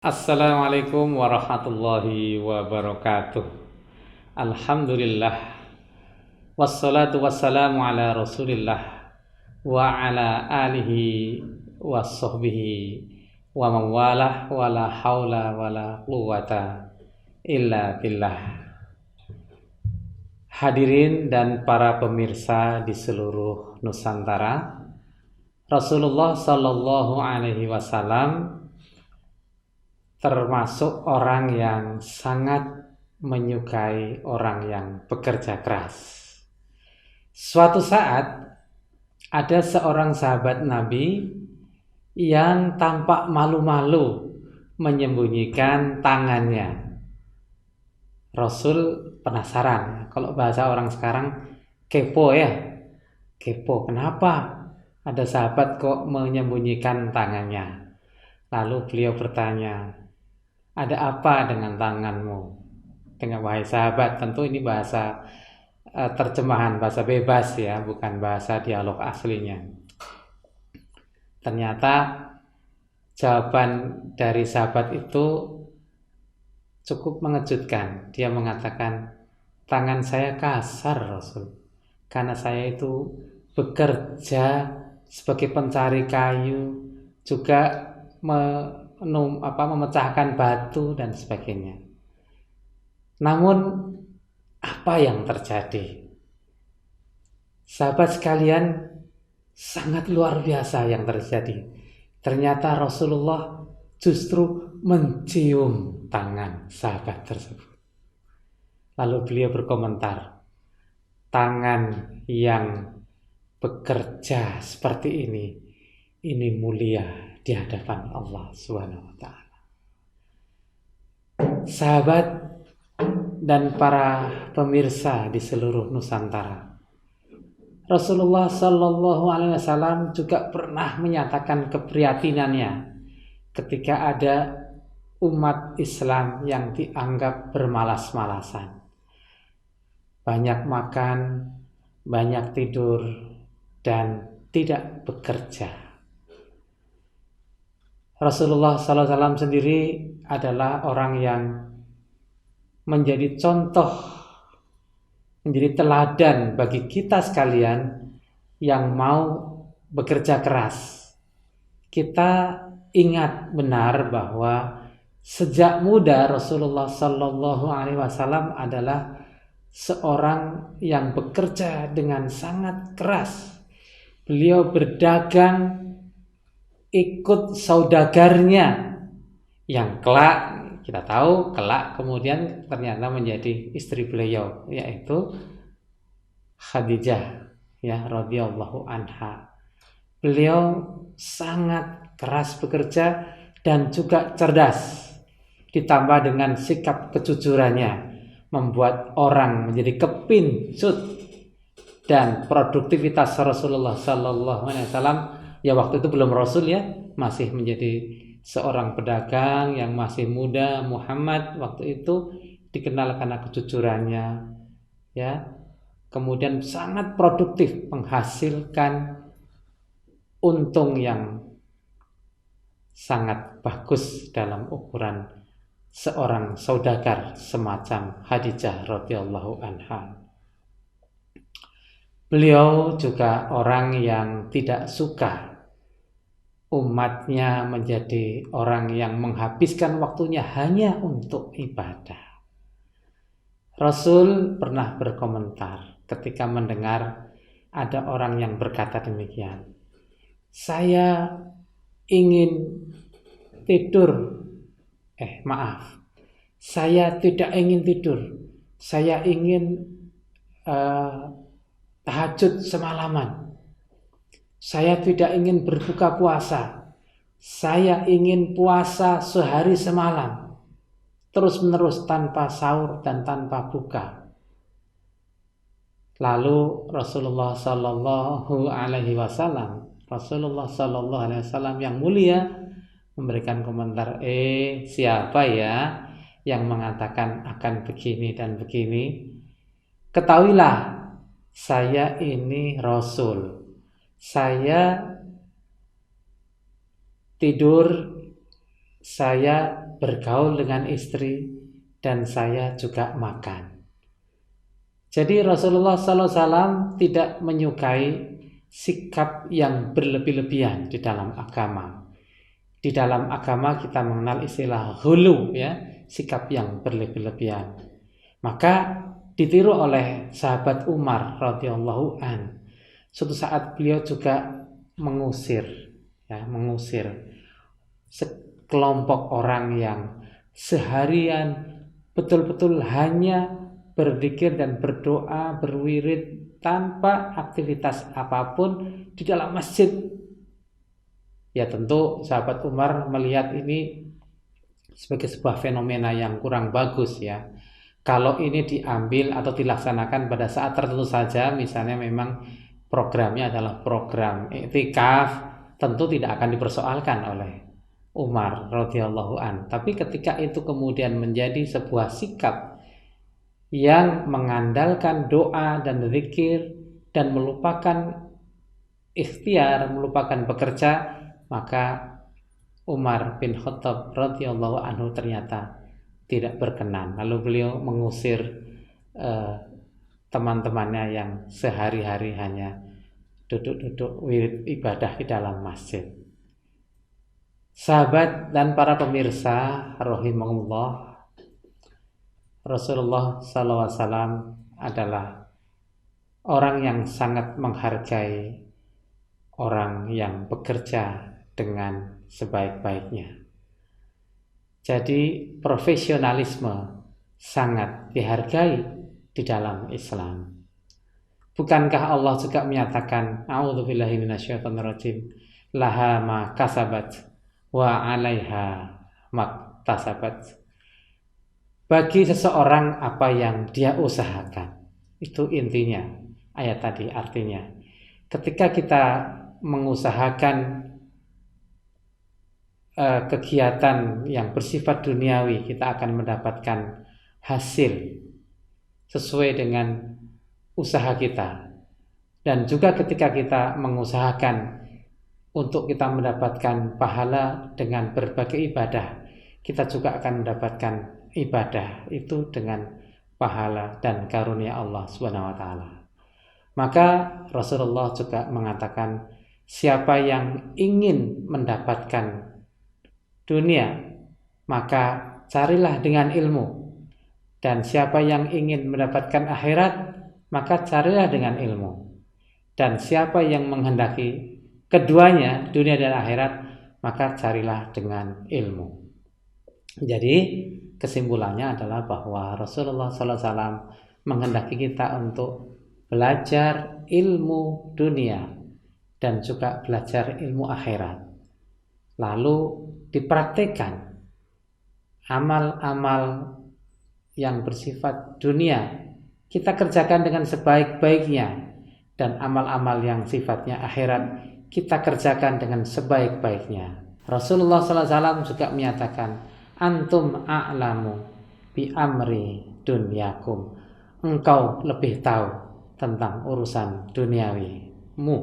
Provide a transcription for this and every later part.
Assalamualaikum warahmatullahi wabarakatuh. Alhamdulillah. Wassalatu wassalamu ala rasulillah wa ala alihi wa sahbihi wa mawalah wa la hawla wa la quwata illa billah. Hadirin dan para pemirsa di seluruh Nusantara, Rasulullah Sallallahu Alaihi Wasallam termasuk orang yang sangat menyukai orang yang bekerja keras. Suatu saat ada seorang sahabat Nabi yang tampak malu-malu menyembunyikan tangannya. Rasul penasaran, kalau bahasa orang sekarang kepo ya. Kepo, kenapa ada sahabat kok menyembunyikan tangannya? Lalu beliau bertanya, ada apa dengan tanganmu? Dengan wahai sahabat, tentu ini bahasa terjemahan, bahasa bebas ya, bukan bahasa dialog aslinya. Ternyata jawaban dari sahabat itu cukup mengejutkan. Dia mengatakan, tangan saya kasar Rasul, karena saya itu bekerja sebagai pencari kayu, juga memecahkan batu dan sebagainya. Namun apa yang terjadi? Sahabat sekalian, sangat luar biasa yang terjadi. Ternyata Rasulullah justru mencium tangan sahabat tersebut. Lalu beliau berkomentar, tangan yang bekerja seperti ini mulia di hadapan Allah Subhanahu wa taala. Sahabat dan para pemirsa di seluruh Nusantara, Rasulullah Sallallahu Alaihi Wasallam juga pernah menyatakan keprihatinannya ketika ada umat Islam yang dianggap bermalas-malasan, banyak makan, banyak tidur, dan tidak bekerja. Rasulullah SAW sendiri adalah orang yang menjadi contoh, menjadi teladan bagi kita sekalian yang mau bekerja keras. Kita ingat benar bahwa sejak muda Rasulullah SAW adalah seorang yang bekerja dengan sangat keras. Beliau berdagang ikut saudagarnya yang kelak kita tahu kemudian ternyata menjadi istri beliau, yaitu Khadijah ya radhiyallahu anha. Beliau sangat keras bekerja dan juga cerdas, ditambah dengan sikap kejujurannya membuat orang menjadi kepincut. Dan produktivitas Rasulullah Sallallahu Alaihi Wasallam, ya waktu itu belum Rasul ya, masih menjadi seorang pedagang yang masih muda. Muhammad waktu itu dikenal karena kejujurannya ya, kemudian sangat produktif, menghasilkan untung yang sangat bagus dalam ukuran seorang saudagar semacam Khadijah radhiyallahu anha. Beliau juga orang yang tidak suka umatnya menjadi orang yang menghabiskan waktunya hanya untuk ibadah. Rasul pernah berkomentar ketika mendengar ada orang yang berkata demikian, saya ingin tidur, saya tidak ingin tidur, saya ingin tahajud semalaman, saya tidak ingin berbuka puasa, saya ingin puasa sehari semalam, terus-menerus tanpa sahur dan tanpa buka. Lalu Rasulullah Sallallahu Alaihi Wasallam yang mulia memberikan komentar, siapa ya yang mengatakan akan begini dan begini? Ketahuilah, saya ini Rasul. Saya tidur, saya bergaul dengan istri, dan saya juga makan. Jadi Rasulullah SAW tidak menyukai sikap yang berlebih-lebihan di dalam agama. Di dalam agama kita mengenal istilah ghulu, ya, sikap yang berlebih-lebihan. Maka ditiru oleh sahabat Umar radhiyallahu an. Suatu saat beliau juga mengusir sekelompok orang yang seharian betul-betul hanya berzikir dan berdoa, berwirid tanpa aktivitas apapun di dalam masjid. Ya tentu sahabat Umar melihat ini sebagai sebuah fenomena yang kurang bagus, ya. Kalau ini diambil atau dilaksanakan pada saat tertentu saja, misalnya memang programnya adalah program iktikaf, tentu tidak akan dipersoalkan oleh Umar radhiyallahu an. Tapi ketika itu kemudian menjadi sebuah sikap yang mengandalkan doa dan zikir dan melupakan ikhtiar, melupakan bekerja, maka Umar bin Khattab radhiyallahu anhu ternyata tidak berkenan. Lalu beliau mengusir teman-temannya yang sehari-hari hanya duduk-duduk wirid ibadah di dalam masjid. Sahabat dan para pemirsa rahimahullah, Rasulullah SAW adalah orang yang sangat menghargai orang yang bekerja dengan sebaik-baiknya. Jadi profesionalisme sangat dihargai di dalam Islam. Bukankah Allah juga menyatakan, a'udzubillahi minasyaitonirrajim, laha ma kasabat wa 'alaiha maktasabat. Bagi seseorang apa yang dia usahakan. Itu intinya ayat tadi. Artinya ketika kita mengusahakan kegiatan yang bersifat duniawi, kita akan mendapatkan hasil sesuai dengan usaha kita. Dan juga ketika kita mengusahakan untuk kita mendapatkan pahala dengan berbagai ibadah, kita juga akan mendapatkan ibadah itu dengan pahala dan karunia Allah SWT. Maka Rasulullah juga mengatakan, siapa yang ingin mendapatkan dunia, maka carilah dengan ilmu. Dan siapa yang ingin mendapatkan akhirat, maka carilah dengan ilmu. Dan siapa yang menghendaki keduanya, dunia dan akhirat, maka carilah dengan ilmu. Jadi kesimpulannya adalah bahwa Rasulullah SAW menghendaki kita untuk belajar ilmu dunia dan juga belajar ilmu akhirat, lalu dipraktikkan amal-amal yang bersifat dunia kita kerjakan dengan sebaik-baiknya, dan amal-amal yang sifatnya akhirat kita kerjakan dengan sebaik-baiknya. Rasulullah SAW juga menyatakan, antum a'lamu bi amri dunyakum, engkau lebih tahu tentang urusan duniawimu,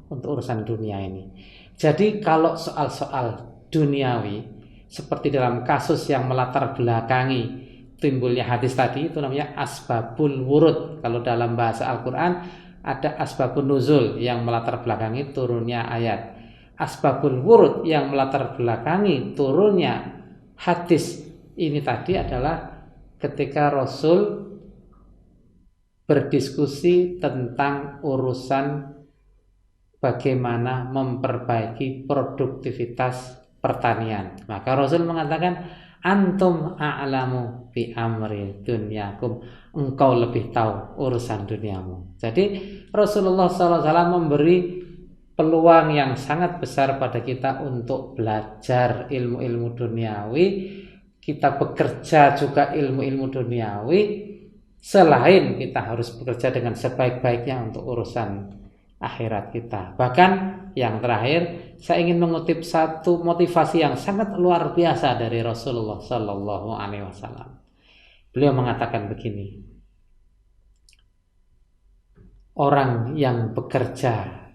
untuk urusan dunia ini. Jadi kalau soal-soal duniawi seperti dalam kasus yang melatar belakangi timbulnya hadis tadi, itu namanya asbabul wurud. Kalau dalam bahasa Al-Quran ada asbabun nuzul yang melatar belakangi turunnya ayat, asbabul wurud yang melatar belakangi turunnya hadis ini tadi adalah ketika Rasul berdiskusi tentang urusan bagaimana memperbaiki produktivitas pertanian. Maka Rasul mengatakan, antum a'lamu bi amri dunyakum, engkau lebih tahu urusan duniamu. Jadi Rasulullah SAW memberi peluang yang sangat besar pada kita untuk belajar ilmu-ilmu duniawi, kita bekerja juga ilmu-ilmu duniawi, selain kita harus bekerja dengan sebaik-baiknya untuk urusan akhirat kita. Bahkan yang terakhir, saya ingin mengutip satu motivasi yang sangat luar biasa dari Rasulullah Sallallahu Alaihi Wasallam. Beliau mengatakan begini, orang yang bekerja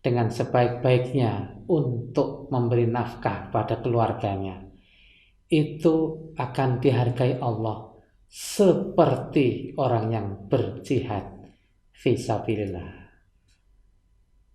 dengan sebaik-baiknya untuk memberi nafkah pada keluarganya, itu akan dihargai Allah seperti orang yang berjihad fisabilillah.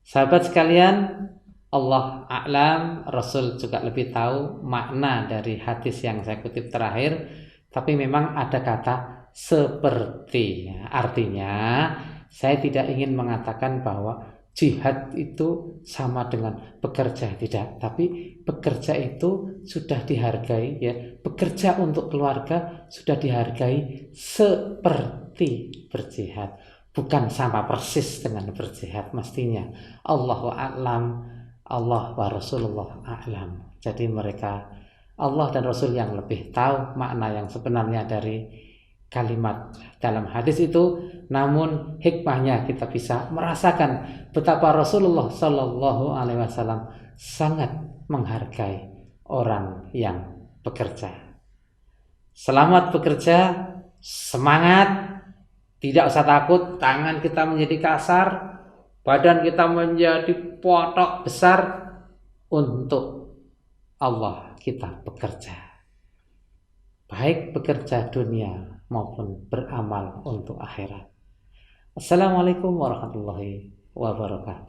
Sahabat sekalian, Allah a'lam, Rasul juga lebih tahu makna dari hadis yang saya kutip terakhir, tapi memang ada kata seperti. Artinya, saya tidak ingin mengatakan bahwa jihad itu sama dengan bekerja, tidak. Tapi bekerja itu sudah dihargai, ya. Bekerja untuk keluarga sudah dihargai seperti berjihad, bukan sama persis dengan berjihad mestinya. Allahu a'lam, Allah wa Rasulullah a'lam. Jadi mereka, Allah dan Rasul yang lebih tahu makna yang sebenarnya dari kalimat dalam hadis itu. Namun hikmahnya kita bisa merasakan betapa Rasulullah Shallallahu Alaihi Wasallam sangat menghargai orang yang bekerja. Selamat bekerja, semangat, tidak usah takut tangan kita menjadi kasar, badan kita menjadi potok besar. Untuk Allah kita bekerja, baik bekerja dunia maupun beramal untuk akhirat. Assalamualaikum warahmatullahi wabarakatuh.